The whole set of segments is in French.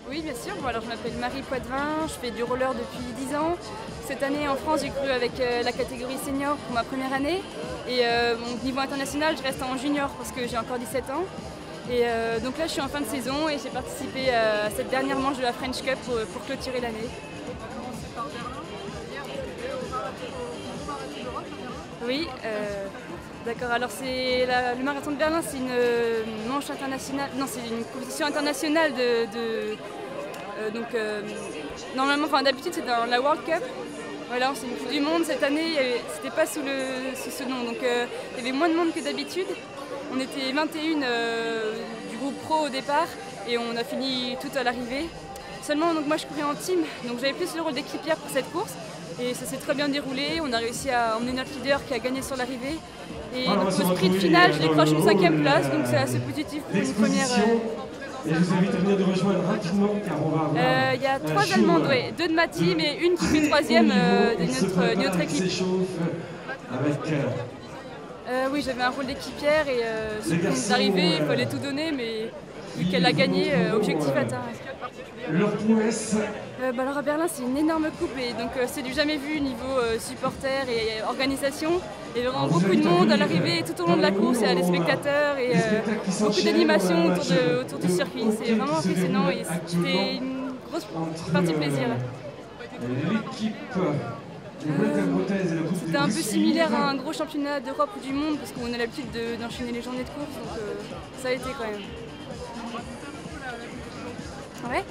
Oui, bien sûr. Bon, alors, je m'appelle Marie Poitvin, je fais du roller depuis 10 ans. Cette année en France, j'ai couru avec la catégorie senior pour ma première année. Et bon, niveau international, je reste en junior parce que j'ai encore 17 ans. Et donc là, je suis en fin de saison et j'ai participé à cette dernière manche de la French Cup pour clôturer l'année. Oui, d'accord. Alors le marathon de Berlin, c'est une manche internationale. Non, c'est une compétition internationale normalement, d'habitude, c'est dans la World Cup. Voilà, c'est une Coupe du Monde. Cette année, c'était pas sous ce nom, donc il y avait moins de monde que d'habitude. On était 21 du groupe pro au départ et on a fini tout à l'arrivée. Seulement, donc moi je courais en team, donc j'avais plus le rôle d'équipière pour cette course. Et ça s'est très bien déroulé, on a réussi à emmener notre leader qui a gagné sur l'arrivée. Et donc au sprint final, je décroche une 5e place, donc c'est assez positif pour une première. Et je vous invite à venir nous rejoindre rapidement car on va avoir. Il y a 3 Allemandes, oui, 2 de ma team et une qui fait 3e de notre équipe. Oui, j'avais un rôle d'équipière et sur le point d'arrivée, il fallait tout donner, mais vu qu'elle a gagné, objectif atteint. Alors à Berlin, c'est une énorme coupe et donc c'est du jamais vu niveau supporters et organisation. Il y a vraiment beaucoup de monde à l'arrivée tout au long de la course, il y a des spectateurs et beaucoup d'animation autour du circuit. C'est vraiment impressionnant et c'était une grosse partie de plaisir. C'était un peu similaire à un gros championnat d'Europe ou du monde parce qu'on a l'habitude d'enchaîner les journées de course, donc ça a été quand même. Ouais.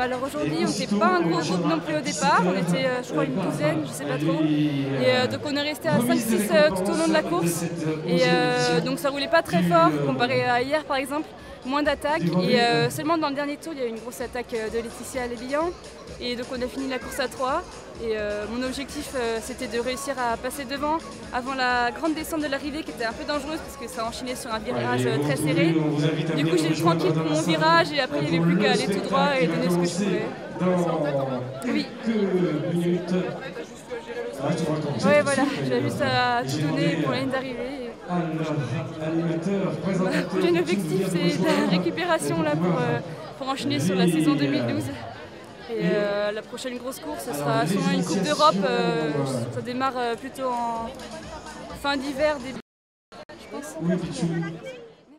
Alors aujourd'hui, on n'était pas un gros groupe non plus au départ, on était je crois une douzaine, je sais pas trop. Et donc on est resté à 5-6 tout au long de la course. Et donc ça roulait pas très fort comparé à hier par exemple, moins d'attaques. Et seulement dans le dernier tour, il y a eu une grosse attaque de Laetitia Lébihan. Et donc on a fini la course à 3. Et mon objectif c'était de réussir à passer devant avant la grande descente de l'arrivée qui était un peu dangereuse parce que ça enchaînait sur un virage très serré. Du coup j'ai eu tranquille pour mon virage et après il n'y avait plus qu'à aller tout droit et donner ce que je pouvais. Oui. Ouais voilà, j'avais juste à tout donner pour la ligne d'arrivée. Mon objectif c'est de la récupération là pour enchaîner sur la saison 2012. Et la prochaine grosse course, ce sera sûrement une Coupe d'Europe. Ça démarre plutôt en fin d'hiver, début, je pense.